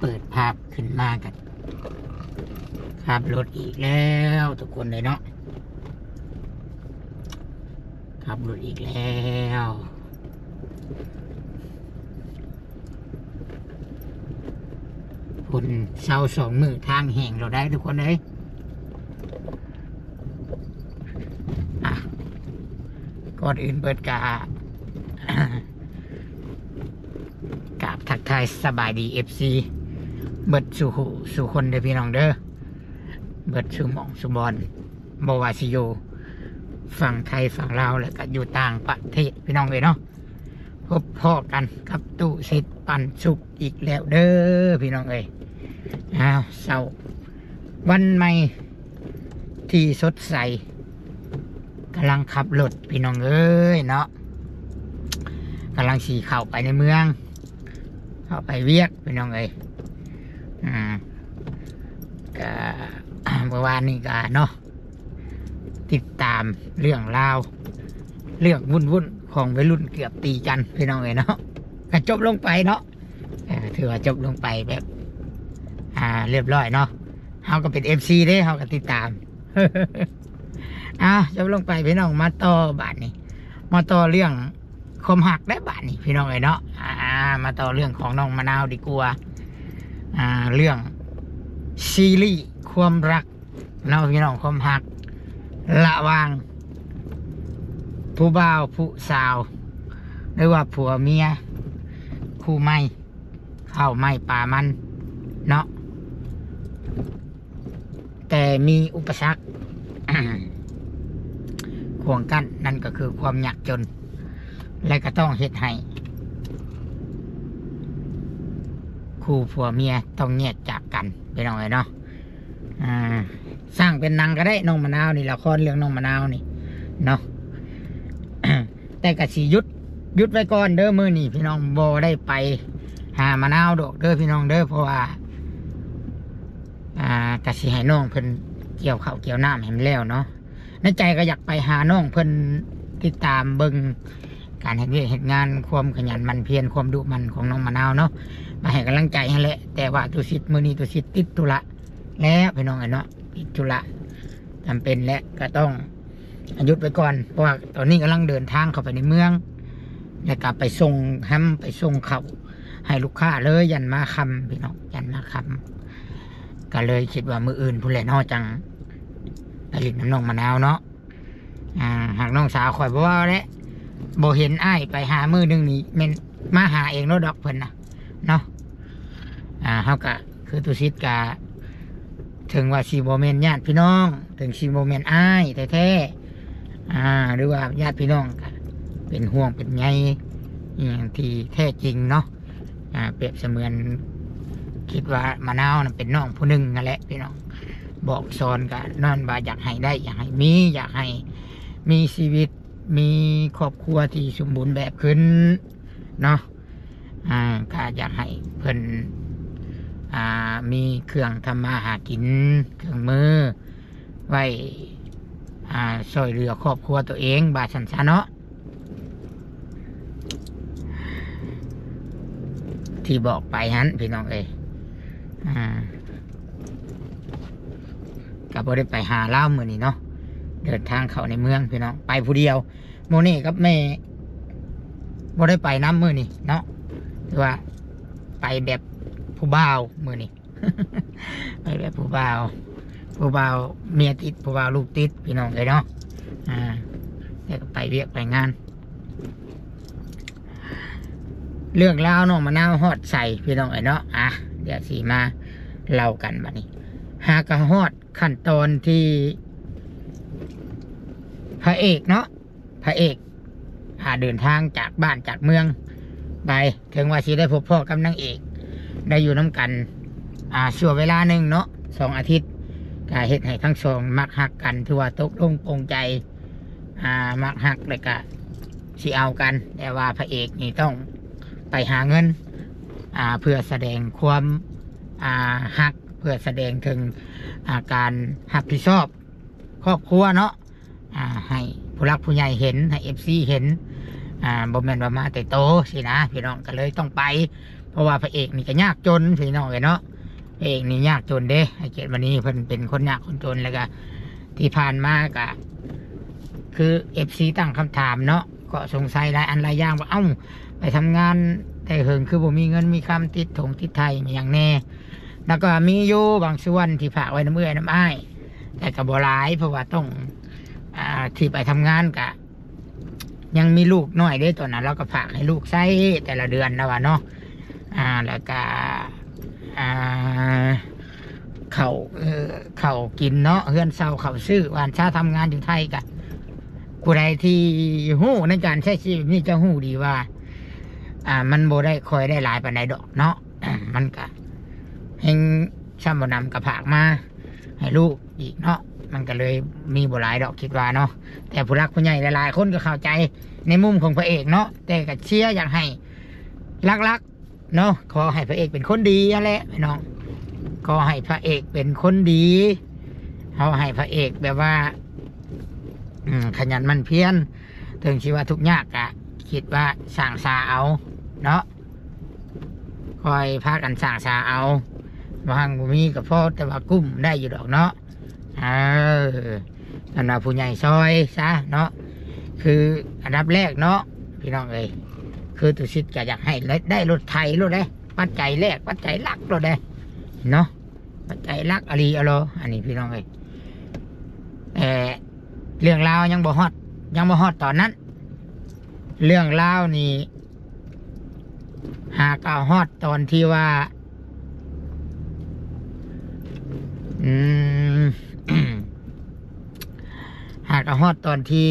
เปิดภาพขึ้นมากันขับรถอีกแล้วทุกคนเลยเนาะขับรถอีกแล้วฝนเช้า2 มื้อทางแห้งเราได้ทุกคนเลยก่อนอื่นเปิดกราบทักทายสบายดี FC เบิดสู่คนเด้อพี่น้องเด้อเบิดสู่หม่องสู่บอลบวาซิโยฝั่งไทยฝั่งลาวแล้วก็อยู่ต่างประเทศพี่น้องเลยเนาะพบพ่อกันกับตู้สิทธิ์ปันสุขอีกแล้วเด้อพี่น้องเอ้ยเสาร์วันใหม่ที่สดใสกำลังขับรถพี่น้องเอ้ยเนาะกำลังขี่เข้าไปในเมืองเข้าไปเวียกพี่น้องเอ้ยก็เมื่อวานนี้ก็เนาะติดตามเรื่องราวเรื่องวุ่นของวัยรุ่นเกือบตีกันพี่น้องเอ้ยเนาะก็จบลงไปเนาะถือว่าจบลงไปแบบเรียบร้อยเนาะเขาก็เป็น FC เด้เขาก็ติดตามจบลงไปพี่น้องมาต่อบาทนี้มาต่อเรื่องความหักได้บาทนี้พี่น้องเอ้ยเนาะมาต่อเรื่องของน้องมะนาวดีกว่าเรื่องซีรีส์ความรักเนาะพี่น้องความหักระหว่างผู้บ่าวผู้สาวหรือว่าผัวเมียคู่ไม่เข้าไม่ป่ามันเนาะแต่มีอุปสรรค ข่วงกั้นนั่นก็คือความยากจนและก็ต้องเฮ็ดให้คู่ผัวเมียต้องแยกจากกันไปหน่อยเนาะสร้างเป็นหนังก็ได้น้องมะนาวนี่ละครเรื่องน้องมะนาวนี่เนาะ แต่กะสิหยุดไว้ก่อนเด้อมื้อนี้พี่น้องบ่ได้ไปหามะนาวดอกเด้อพี่น้องเด้อเพราะว่ากะสิให้น้องเพิ่นเกี่ยวข้าวเกี่ยวน้ำให้มันแล้วเนาะในใจก็อยากไปหาน้องเพิ่นติดตามเบิ่งการเฮ็ดเวียกเฮ็ดงานความขยันหมั่นเพียรความดุมันของน้องมะนาวเนาะมาให้กำลังใจให้แหละแต่ว่าตุสิทธิ์มื้อนี้ตุสิทธิ์ติดธุระแล้วพี่น้องเนาะติดธุระจำเป็นและก็ต้องหยุดไปก่อนเพราะว่าตอนนี้กำลังเดินทางเข้าไปในเมืองแล้วก็ไปส่งแฮมไปส่งข้าวให้ลูกค้าเลยยันมาค่ำพี่น้องยันมาค่ำก็เลยคิดว่ามื้ออื่นผู้ใดเนาะจังไปเล่นน้ำน้องมะนาวเนาะหากน้องสาวข่อยบ่ว่าแล้วบ่เห็นอ้ายไปหามื้อนึงนี่แม่นมาหาเองเนาะดอกเพิ่นนะเนาะเฮาก็คือตุสิทธิ์ก็ถึงว่าสิบ่แม่นญาติพี่น้องถึงสิบ่แม่นอ้ายแท้ๆหรือว่าญาติพี่น้องก็เป็นห่วงเป็นใยอย่างที่แท้จริงเนาะเปรียบเสมือนคิดว่ามะนาวน่ะเป็นน้องผู้หนึ่งนั่นแหละพี่น้องบอกสอนกันนั่นว่าอยากให้ได้อยากให้มีอยากให้มีชีวิตมีครอบครัวที่สมบูรณ์แบบขึ้นเนาะก็อยากให้เพิ่นมีเครื่องทำมาหากินเครื่องมือไว้ช่วยเหลือครอบครัวตัวเองบาชันชาเนาะที่บอกไปฮันพี่น้องเอ้ยก็บ่ได้ไปหาเล่ามื้อนี้เนาะเดินทางเข้าในเมืองพี่น้องไปผู้เดียวโมนี่กับแม่บ่ได้ไปน้ำมื้อนี้เนาะแต่ว่าไปแบบผู้บ่าวมื้อนี้ ไปแบบผู้บ่าวเมียติดผู้บ่าวลูกติดพี่น้องเลยเนาะแล้วก็ไปเวียกไปงานเรื่องราวน้องมะนาวฮอดใส่พี่น้องเนาะเดี๋ยวสิมาเล่ากันบัดนี้หากฮอดขั้นตอนที่พระเอกเนาะพระเอกเดินทางจากบ้านจากเมืองไปถึงว่าสิได้พบพ่อกับนางเอกได้อยู่น้ำกันช่วงเวลาหนึ่งเนาะ2 อาทิตย์ก็เฮ็ดให้ทั้งสองมักฮักกันถือว่าตกลงปรงใจมักฮักเลยก็สิเอากันแต่ว่าพระเอกนี่ต้องไปหาเงินเพื่อแสดงความฮักเพื่อแสดงถึงการรับผิดชอบครอบครัวเนาะให้ผู้รักผู้ใหญ่เห็นให้ FC เห็นบ่แม่นว่ามาแต่โตสินะพี่น้องก็เลยต้องไป เพราะว่าพระเอกนี่ก็ยากจนพี่น้องเนาะพระเอกนี่ยากจนเด้ไอ้เกียรติวันนี้เพิ่นเป็นคนยากคนจนแล้วก็ที่ผ่านมาก็คือFCตั้งคำถามเนาะก็สงสัยหลายอันหลายอย่างว่าเอ้าไปทำงานแต่เหิงคือบ่มีเงินมีคำติดถงติดไทยมีอย่างแน่แล้วก็มีอยู่บางส่วนที่ฝากไว้น้ำเอื้อยน้ำอ้ายแต่ก็บ่หลายเพราะว่าต้องที่ไปทำงานกะยังมีลูกน้อยเด้ตอนนั้นเราก็ฝากให้ลูกใช้แต่ละเดือนนะว่าเนาะแล้วก็เขากินเนาะเฮือนเซาเขาซื้อวานชาทำงานอยู่ไทยกะผู้ใดที่หู้ในการใช้ชีวิตนี่จะหู้ดีว่ามันโบได้คอยได้หลายปานใดดอกเนาะมันก็เฮงช่ำบนำกระผากมาให้ลูกอีกเนาะมันก็เลยมีโบหลายดอกคิดว่าเนาะแต่ผู้รักผู้ใหญ่หลายๆคนก็เข้าใจในมุมของพระเอกเนาะแต่ก็เชียร์อยากให้รักๆเนาะขอให้พระเอกเป็นคนดีนั่นแหละพี่น้องขอให้พระเอกเป็นคนดีเขาให้พระเอกแบบว่าขยันมันเพียรถึงชีว่าทุกยากอะคิดว่าสั่งสาเอาเนาะคอยพากันสั่งสาเอาบางบุมีกับพ่อแต่ว่ากุ้มได้อยู่ดอกเนาะนั่นว่าผู้ใหญ่ซอยซะเนาะคืออันดับแรกเนาะพี่น้องเอ้ยคือตุสิทธิ์ก็อยากให้ได้รถไทยรถได้ปัจจัยแรกปัจจัยหลักรถได้เนาะปัจจัยหลักอะไรอันนี้พี่น้องเอ้ยเรื่องราวยังบ่ฮอดตอนนั้นเรื่องราวนี่หากเอาฮอดตอนที่ว่าหากเอาฮอดตอนที่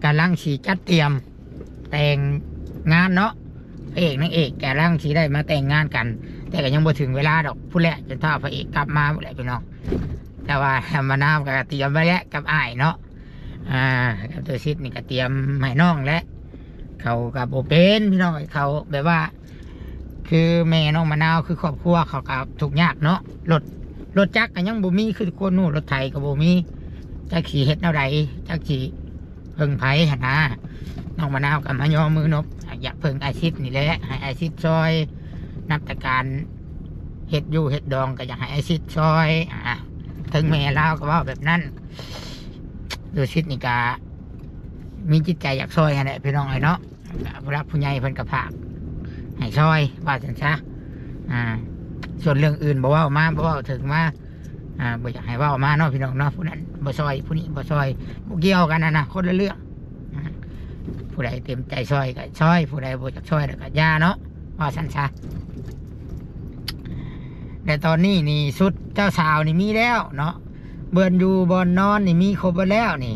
กำลังสีจัดเตรียมแต่งงานเนาะพระเอกนางเอกกำลังสีได้มาแต่งงานกันแต่ก็ยังบ่ถึงเวลาดอกผู้แหละจนถ้าพระเอกกลับมาผู้แหละพี่น้องแต่ว่ามะนาวก็เตรียมไว้แล้วกับอ้ายเนาะตัวซิดนี่ก็เตรียมให้น้องและเขากับโอเป็นพี่น้องเขาแบบว่าคือแม่น้องมะนาวคือครอบครัวเขากับทุกยากเนาะรถจักรก็ยังบ่มีคือคนนู่นรถไถก็บ่มีจักขี่เฮ็ดแนวใดจักขี่เพิ่งไผหั่นนะน้องมะนาวกับมายอมือนบอยากเพิ่งอาชีพนี่แหละให้อาชีพซอยนับแต่การเฮ็ดอยู่เฮ็ดดองก็อยากให้อาชีพซอยถึงแม่ลาวก็ว่าแบบนั้นดูชิดนี่กามีจิตใจอยากซอยอะไรพี่น้องไอ้เนาะผู้รักผู้ใหญ่เพิ่นกระผากให้ซอยว่าจังซะส่วนเรื่องอื่นบ่ว่ามาบ่ว่าถึงมาบ่อยากให้ว่ามาเนาะพี่น้องเนาะผู้นั้นบ่ซอยผู้นี้บ่ซอยบ่เกี่ยวกันนะคนละเรื่องผู้ใดเต็มใจซอยก็ซอยผู้ใดบ่อยากซอยก็ย่าเนาะว่าจังซะแต่ตอนนี้นี่สุดเจ้าสาวนี่มีแล้วเนาะเบิร์นอยู่บนนอนนี่มีครบแล้วนี่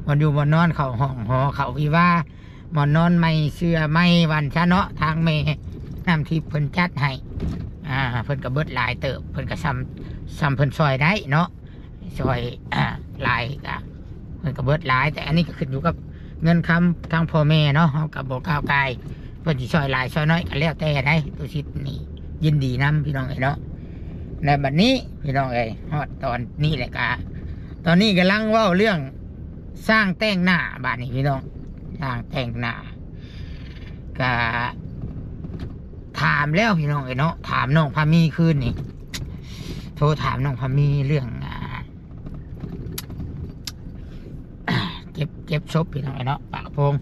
บนอยู่บนนอนเขาห้องหอเขาวิว่าบนนอนไม่เสื้อไม่วันชะเนาะทางเมน้ำทิพย์เพิ่นจัดให้เพิ่นกระเบิดหลายเติบเพิ่นกระซ้ำเพิ่นซอยได้เนาะซอยหลายเพิ่นกระเบิดหลายแต่อันนี้ก็ขึ้นอยู่กับเงินคำทางพ่อแม่เนาะเขากับโบก้าวไกลเพิ่นสิซอยหลายซอยน้อยก็แล้วแต่ได้ตัวชิดนี่ยินดีนำพี่น้องเนาะในบัดนี้พี่น้องฮอดตอนนี้แหละกะตอนนี้กำลังว่าเรื่องสร้างแต่งหน้าบ้านนี้พี่น้องสร้างแต่งหน้ากะถามแล้วพี่น้องเนาะถามน้องพามีคืนนี่โทรถามน้องพามีเรื่องเก็บศพพี่น้องเนาะปากพง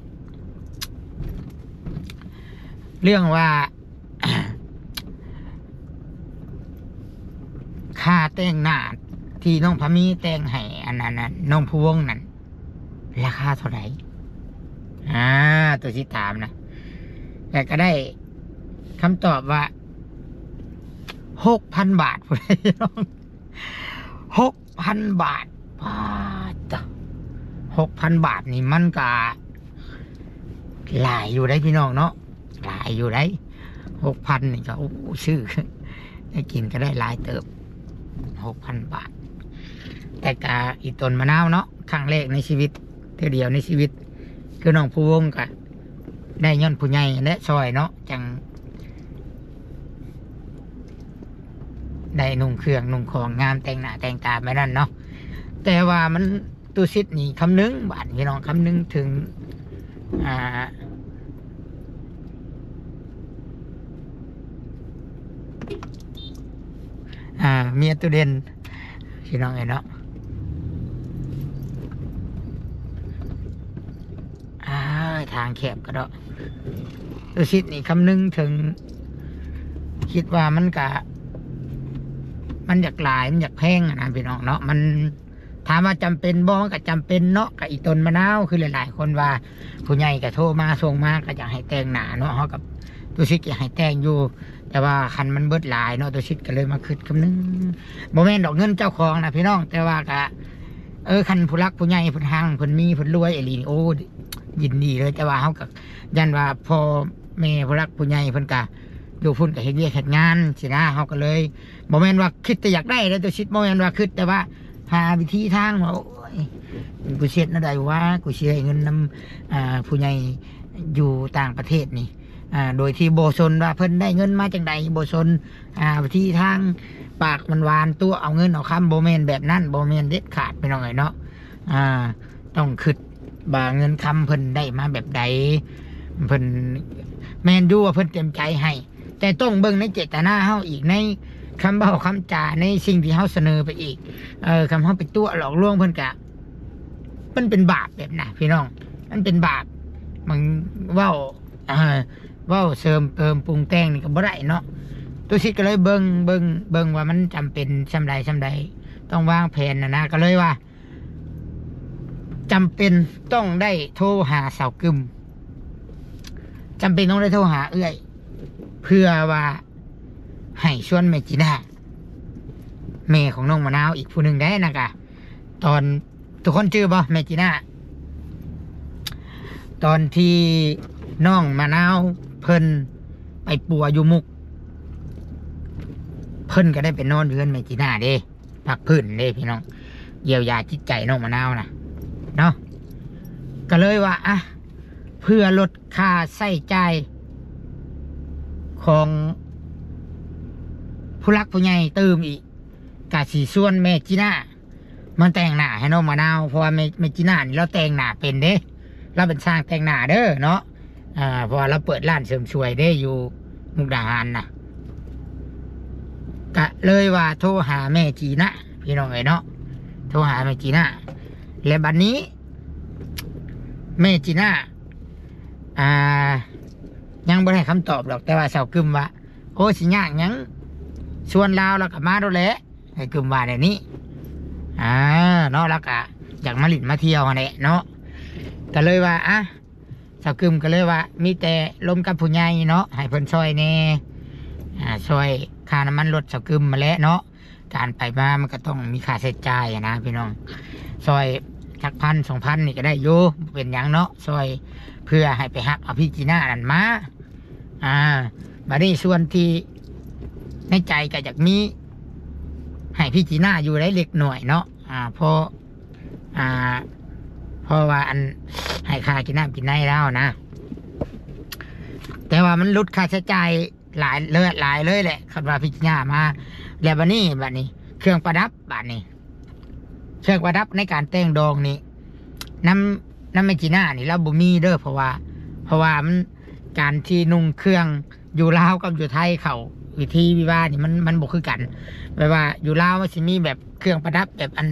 เรื่องว่าค่าแต่งหน้าที่น้องพามีแต่งให้อันนั้นน้องพวงนั่นราคาเท่าไหร่ตัวที่ถามนะแต่ก็ได้คำตอบว่า6,000 บาทพี่น้อง6,000 บาทจ้ะ6,000 บาทนี่มันก็หลายอยู่ได้พี่น้องเนาะหลายอยู่ได้6,000นี่ก็ชื่อได้กินก็ได้หลายเติบ6,000 บาทแต่กะอีต้นมะนาวเนาะครั้งแรกในชีวิตเท่าเดียวในชีวิตคือน้องผู้วงกะได้ย้อนผู้ใหญ่และซอยเนาะจังได้นุ่งเครื่องนุ่งของงามแต่งหน้าแต่งตาไม่นั่นเนาะแต่ว่ามันตู้ซิดนี่คำนึงบาทพี่น้องคำนึงถึง เมียตัวเด่นพี่น้องเอ๋ยเนาะทางแคบก็เนาะตัวชิดนี่คำนึงถึงคิดว่ามันอยากหลายมันอยากแพงนะพี่น้องเนาะมันถามว่าจำเป็นบ่มันก็จำเป็นเนาะกับอีต้นมะนาวคือหลายๆคนว่าผู้ใหญ่ก็โทรมาส่งมาก็อยากให้แต่งหน้าเนาะเขากับตัวชิดอยากให้แต่งอยู่แต่ว่าคันมันเบิดหลายเนาะตัวชิดก็เลยมาคิดคำนึงบ่แม่นดอกเงินเจ้าของนะพี่น้องแต่ว่าก็คันผู้รักผู้ใหญ่ผู้ทางผู้มีผู้รวยไอ้ลีโอยินดีเลยแต่ว่าเขากับยันว่าพอแม่ผู้รักผู้ใหญ่เพิ่นกะอยู่พุ่นกับเฮ็ดเวียกเฮ็ดงานสินะเขาก็เลยบ่แม่นว่าคิดแต่อยากได้แล้วตัวชิดบ่แม่นว่าคิดแต่ว่าหาวิธีทางว่าโอ้ยกูเช็ดนั่นได้ว่ากูเสียเงินนำผู้ใหญ่อยู่ต่างประเทศนี่โดยที่โบซนว่าเพิ่นได้เงินมาจากใดโบซนวิธีทางปากมันหวานตัวเอาเงินเอาคำโบแมนแบบนั้นโบแมนเด็ดขาดไปหน่อยเนาะต้องคิดบาเงินคำเพิ่นได้มาแบบใดเพิ่นแมนดูว่าเพิ่นเต็มใจให้แต่ต้องเบิ่งในเจตนาเฮาอีกในคำเบาคำจาในสิ่งที่เฮาเสนอไปอีกคำเฮาไปตัวหลอกลวงเพิ่นกะมันเป็นบาปแบบน่ะพี่น้องมันเป็นบาปมันเว้าเสริมเติมปรุงแต่งนี่ก็บ่ได้เนาะตัวชิดก็เลยเบิ่งว่ามันจำเป็นซำใดต้องวางแผนนะก็เลยว่าจำเป็นต้องได้โทรหาสาวกึมจำเป็นต้องได้โทรหาเอื้อยเพื่อว่าให้ชวนแม่จีน่าแม่ของน้องมะนาวอีกผู้หนึ่งได้นะกะตอนทุกคนชื่อบ่แม่จีน่าตอนที่น้องมะนาวเพิ่นไปปัวอยู่มุกเพิ่นก็ได้ไปนอนเรือนแม่จีน่าเด้พักพื้นเด้พี่น้องเยียวยาจิตใจน้องมะนาวนะเนาะก็เลยว่าเพื่อลดค่าใช้จ่ายของผู้รักผู้ใหญ่เติมอีกกะสีส่วนแม่จีน่ามันแต่งหน้าให้น้องมะนาวเพราะว่าแม่จีน่านี่เราแต่งหน้าเป็นเด้เราเป็นช่างแต่งหน้าเด้อเนาะเพราะว่าเราเปิดร้านเสริมสวยได้อยู่มุกดาหารนะกะเลยว่าโทรหาแม่จีน่าพี่น้องเอ๋ยเนาะโทรหาแม่จีน่าและบัดนี้แม่จีน่ายังไม่ได้คำตอบหรอกแต่ว่าสาวกึมว่าโอ้สิยากยังชวนเราแล้วก็มาดูแลให้กึมว่าในนี้เนาะแล้วก็อยากมาหลินมาเที่ยวเนี่ยเนาะก็เลยว่าสาวกึมก็เลยว่ามีแต่ลมกับผู้ใหญ่เนาะให้เพิ่นช่วยแน่ช่วยค่าน้ำมันรถสาวกึมมาแล้วเนาะการไปมามันก็ต้องมีค่าใช้จ่ายนะพี่น้องช่วยจัก1,000-2,000นี่ก็ได้อยู่เป็นอย่างเนาะช่วยเพื่อให้ไปฮักเอาพี่จีน่านั่นมาบัดนี้ส่วนที่ในใจก็อยากมีให้พี่จีน่าอยู่ได้เล็กหน่อยเนาะเพราะว่าอันให้ค่ากินน้ำกินในแล้วนะแต่ว่ามันลดค่าใช้จ่ายหลายเลยแหละคำว่าพี่จีน่ามาแล้วบัดนี้เครื่องประดับบัดนี้เครื่องประดับในการแต่งดองนี่น้ำแม่จีน่านี่เราบ่มีเด้อเพราะว่ามันการที่นุ่งเครื่องอยู่ลาวกับอยู่ไทยเขาวิธีวิวานี่มันบ่คือกันแปลว่าอยู่ลาวมันสิมีแบบเครื่องประดับแบบอัน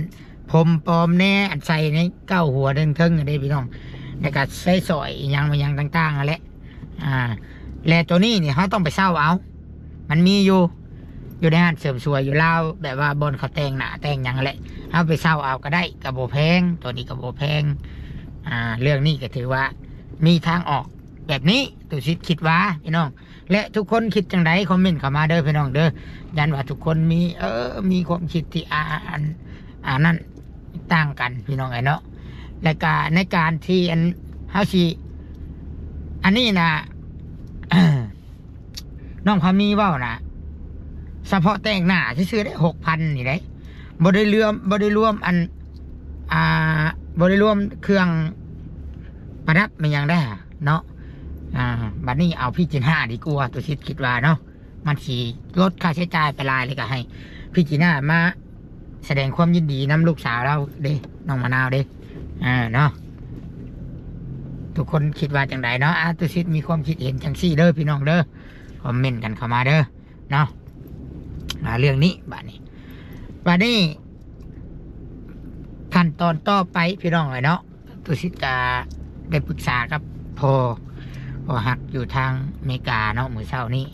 ผมปลอมแน่อันใส่ในเก้าหัวเดินเทิงอะไรพี่น้องแล้วก็ใส่สอยอย่างต่างๆอะไรแล้วตัวนี้นี่เขาต้องไปเช่าเอามันมีอยู่ในห้างเสริมสวยอยู่ลาวแบบว่าบนเขาแต่งหน้าแต่งอย่างแหละเอาไปเช่าเอาก็ได้กระโบแพงตัวนี้กระโบแพงเรื่องนี้ก็ถือว่ามีทางออกแบบนี้ตุชิดคิดว่าพี่น้องและทุกคนคิดจังไดคอมเมนต์เข้ามาเด้อพี่น้องเด้อยันว่าทุกคนมีความคิดที่นั่นต่างกันพี่น้องไอ้เนาะและการในการที่เฮาสิอันนี้นะ น้องพามีเว้านะเฉพาะแต่งหน้าซื้อได้6,000นี่ได้บ่ได้รวมบ่ได้รวมเครื่องประดับมันยังได้เนาะบัดนี้เอาพี่จีน่าดีกว่าตัวชิดคิดว่าเนาะมันสีลดค่าใช้จ่ายไปลายเลยก็ให้พี่จีน่ามาแสดงความยินดีนำลูกสาวเราเด้น้องมะนาวเด้เนาะทุกคนคิดว่าจังไดเนาะตัวชิดมีความคิดเห็นจังซี่เด้อพี่น้องเด้อคอมเมนต์กันเข้ามาเด้อเนาะ เรื่องนี้บัดนี้ขั้นตอนต่อไปพี่น้องเนาะตุสิกาได้ปรึกษากับพอหักอยู่ทางอเมริกาเนาะมื้อเช้านี้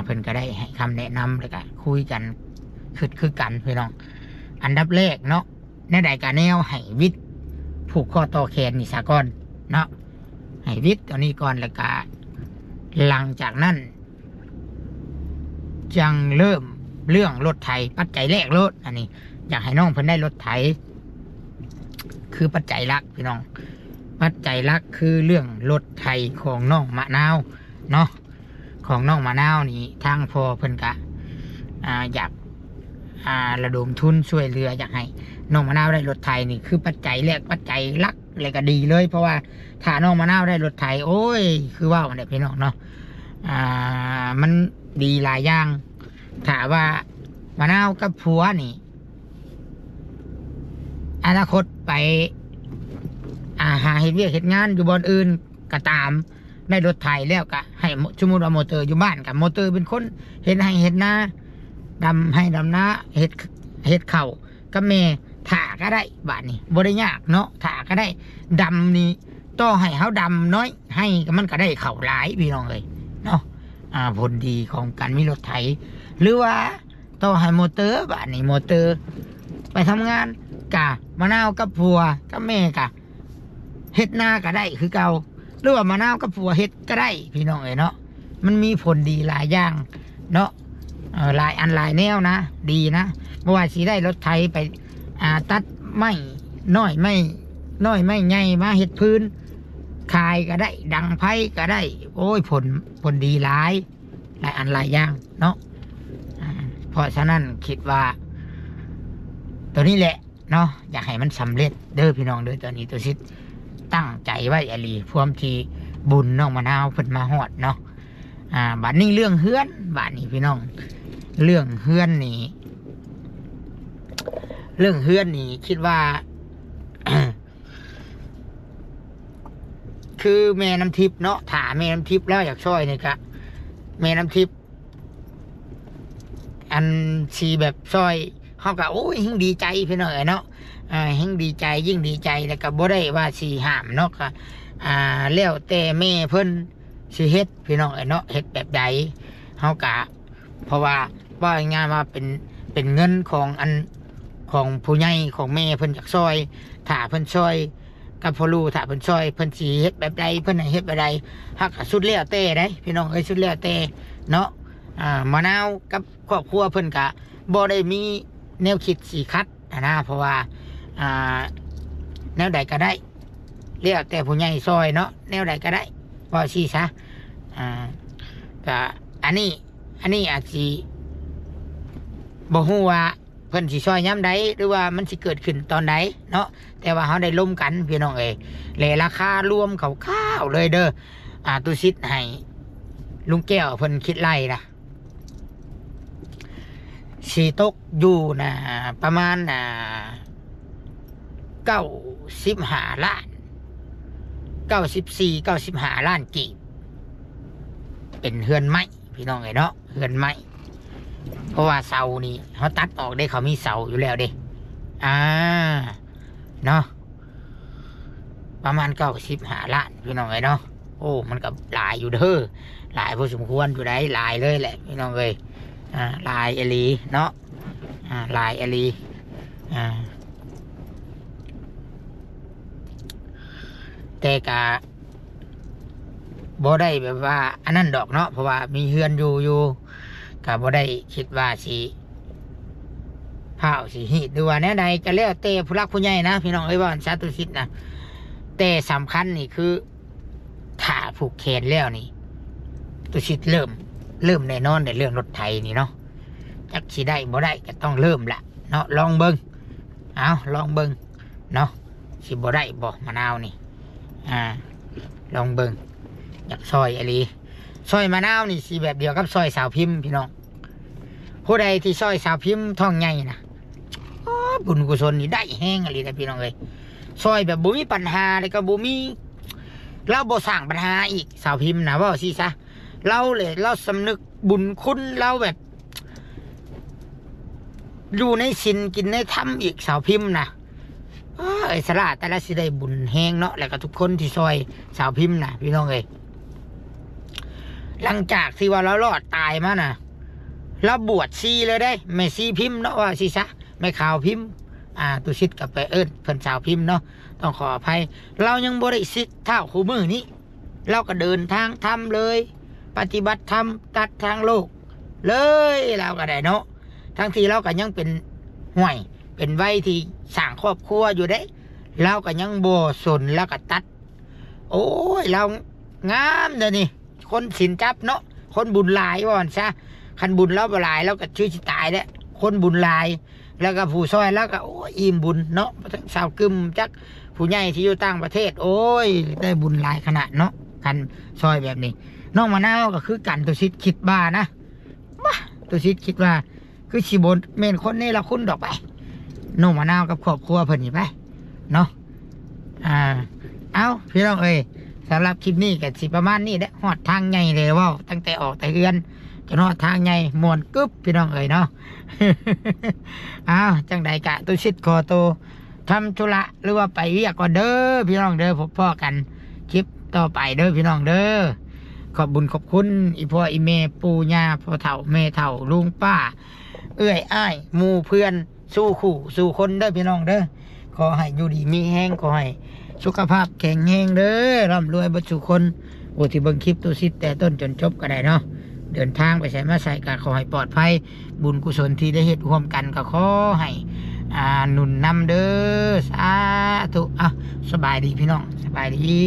เพิ่นก็ได้ให้คำแนะนำแล้วก็คุยกันคือกันพี่น้องอันดับแรกเนาะในใดกาแนวให้วิทย์ผูกข้อต่อแขนนี่ซะก่อนเนาะให้วิทย์ตัวนี้ก่อนแล้วก็หลังจากนั้นจังเริ่มเรื่องรถไถปัจจัยแรกรถอันนี้อยากให้น้องเพิ่นได้รถไถคือปัจจัยหลักพี่น้องปัจจัยหลักคือเรื่องรถไถของน้องมะนาวเนาะของน้องมะนาวนี่ทางพอเพิ่นกะอยากระดมทุนช่วยเหลืออยากให้น้องมะนาวได้รถไถนี่คือปัจจัยแรกปัจจัยหลักเลยก็ดีเลยเพราะว่าถ้าน้องมะนาวได้รถไถโอ้ยคือว่าเนี่ยพี่น้องเนาะมันดีหลายอย่างถ้าว่ามะนาวกับผัวนี่อนาคตไปหาเฮ็ดเวียกเฮ็ดงานอยู่บอนอื่นก็ตามได้รถไถแล้วก็ให้สมมุติว่ามอเตอร์อยู่บ้านกับมอเตอร์เป็นคนเฮ็ดให้เฮ็ดนาดำให้ดำนาเฮ็ดเข่ากับแม่ถ่าก็ได้บาดนี้บ่ได้ยากเนาะถ่าก็ได้ดำนี่ต่อให้เฮาดำน้อยให้มันก็ได้เข่าหลายพี่น้องเอ้ยเนาะผลดีของการมีรถไถหรือว่าต่อให้มอเตอร์บาดนี้มอเตอร์ไปทำงานกะมะนาวกับผัวกับแม่กะเฮ็ดนาก็ได้คือเก่าหรือว่ามะนาวกับผัวเฮ็ดก็ได้พี่น้องเอ้ยเนาะมันมีผลดีหลายอย่างเนาะหลายอันหลายแนวนะดีนะเพราะว่าสิได้รถไถไปตัดไม้น้อยไม่ใหญ่มาเฮ็ดพื้นขายก็ได้ดังไผก็ได้โอ้ยผลดีหลายอันหลายอย่างเนาะเพราะฉะนั้นคิดว่าตัวนี้แหละเนาะอยากให้มันสำเร็จเด้อพี่น้องเด้อตัวนี้ตัวชิดตั้งใจไว้อลีพวมทีบุญน้องมะนาวเพิ่นมาฮอดเนาะบัดนี้เรื่องเฮือนบัดนี้พี่น้องเรื่องเฮือนนี่คิดว่า คือแม่น้ำทิพย์เนาะถาแม่น้ำทิพย์แล้วอยากช่วยนี่ครับแม่น้ำทิพย์อันชีแบบช่วยเขาก็โอ้ยยิ่งดีใจพี่น้องเนาะยิ่งดีใจยิ่งดีใจแล้วก็บ่ได้ว่าสีห้ามเนาะก็แล้วแต่แม่เพิ่นสิเฮ็ดพี่น้องเนาะเฮ็ดแบบใดเขาก็เพราะว่าง่ายว่าเป็นเงินของของผู้ใหญ่ของแม่เพิ่นอยากช่วยถ้าเพิ่นช่วยกับพ่อลูกถ้าเพิ่นช่วยเพิ่นสิเฮ็ดแบบใดเพิ่นให้เฮ็ดแบบใดฮักก็สุดแล้วแต่ได้พี่น้องเอ้ยสุดแล้วแต่เนาะมะนาวกับครอบครัวเพิ่นก็บ่ได้มีแนวคิดสีคัดนะเพราะว่าแนวใดก็ได้เรียกแต่ผู้ใหญ่ซอยเนาะแนวใดก็ได้ว่าสิซะก็อันนี้อาจสิบ่ฮู้ว่าเพิ่นสิซอยย้ำใดหรือว่ามันสิเกิดขึ้นตอนใดเนาะแต่ว่าเขาได้ร่วมกันพี่น้องเอ้ยและราคารวมข้าวเลยเด้อตุสิทธิ์ให้ลุงแก้วเพิ่นคิดไล่นะสีตกอยู่นะประมาณ95 ล้าน95 ล้านกีบเป็นเฮือนไม้พี่น้องเอ้ยเนาะเฮือนไม้เพราะว่าเสานี่เขาตัดออกได้เขามีเสาอยู่แล้วเด้เนาะประมาณ95 ล้านพี่น้องเอ้ยเนาะโอ้มันก็หลายอยู่เด้อหลายพอสมควรอยู่ได้หลายเลยแหละพี่น้องเอ้ยลายเอลีเนาะลายเอลีแต่กะบ่ได้แบบว่าอันนั้นดอกเนาะเพราะว่ามีเฮือนอยู่กะบ่ได้คิดว่าสิเผาสิฮีดหรือว่าแนวใดก็แล้วแต่ผู้รักผู้ใหญ่นะพี่น้องเอ้ยว่าสาธุสิทธิ์นะแต่สำคัญนี่คือถ้าผูกแขนแล้วนี่ตุสิทธิ์เริ่มแน่นอนในเรื่องรถไถนี่เนาะจักสิได้บ่ได้ก็ต้องเริ่มละเนาะลองเบิ่งลองเบิ่งเนาะสิบ่ได้บ่มะนาวนี่ลองเบิ่งอยากซอยอะไรซอยมะนาวนี่สิแบบเดียวกับซอยสาวพิมพ์พี่น้องผู้ใดที่ซอยสาวพิมพ์ท้องใหญ่นะบุญกุศลนี่ได้แห้งอะไรนะพี่น้องเลยซอยแบบบ่มีปัญหาเลยก็บ่มีเราบ่สร้างปัญหาอีกสาวพิมพ์นะว่าสิซะเราสำนึกบุญคุณเราแบบ อยู่ในศีลกินในธรรมอีกสาวพิมพ์นะไอ้สละแต่ละสิได้บุญแห้งเนาะแล้วก็ทุกคนที่ซอยสาวพิมพ์นะพี่น้องเอ้ยหลังจากที่ว่าเรารอดตายมานะเราบวชซีเลยได้ไม่ซีพิมพ์เนาะว่าซีซะไม่ข่าวพิมพ์ตุชิดกับไปเอิญเพิ่นสาวพิมพ์เนาะต้องขออภัยเรายังบริสิทธิ์เท่าคู่มือนี้เราก็เดินทางทำเลย ปฏิบัติธรรมตัดทางโลกเลยเราก็ได้เนาะทั้งที่เราก็ยังเป็นห่วยเป็นวัยที่สร้างครอบครัวอยู่ได้เราก็ยังโบสนแล้วก็ตัดโอ้ยเรางามเดี๋ยวนี้คนสินจับเนาะคนบุญหลายว่อนซะคันบุญเราบ่หลายแล้วก็ชื่อสิตายแล้วคนบุญหลายแล้วก็ผู้ซอยแล้วก็โอ้ยอิ่มบุญเนาะทั้งสาวกึมจักผู้ใหญ่ที่อยู่ต่างประเทศโอ้ยได้บุญหลายขนาดเนาะคันซอยแบบนี้น้องมะนาวก็คือกันตุชิดคิดบ้านะมาตุชิดคิดว่าคือชีบนเมนคนนี้เราคุ้นดอกไปน้องมะนาวกับครอบครัวเพิ่นนี่ไปเนาะเอาพี่น้องเอ้ยสำหรับคลิปนี้ก็สิประมาณนี้แหละฮอดทางใหญ่เลยว่าตั้งแต่ออกแต่เรือนจนฮอดทางใหญ่มวนกึ๊บพี่น้องเอ้ยเนาะ เอาจังใดกะตุชิดขอโตทำธุระหรือว่าไปเรียกก่อนเด้อพี่น้องเด้อพบพ่อกันคลิปต่อไปเด้อพี่น้องเด้อขอบบุญขอบคุณอีพ่ออีเมปู่ย่าพ่อเฒ่าแม่เฒ่าลุงป้าเอื้อยอ้ายหมู่เพื่อนสู้คู่สู้คนเด้อพี่น้องเด้อขอให้อยู่ดีมีแห้งขอให้สุขภาพแข็งแรงเด้อร่ำรวยบรรจุคนโอ้ที่เบิ่งคลิปตุชิดแต่ต้นจนจบก็ได้เนาะเดินทางไปใส่มาใส่ก็ขอให้ปลอดภัยบุญกุศลที่ได้เฮ็ดร่วมกันก็ขอให้หนุนนำเด้อสาธุสบายดีพี่น้องสบายดี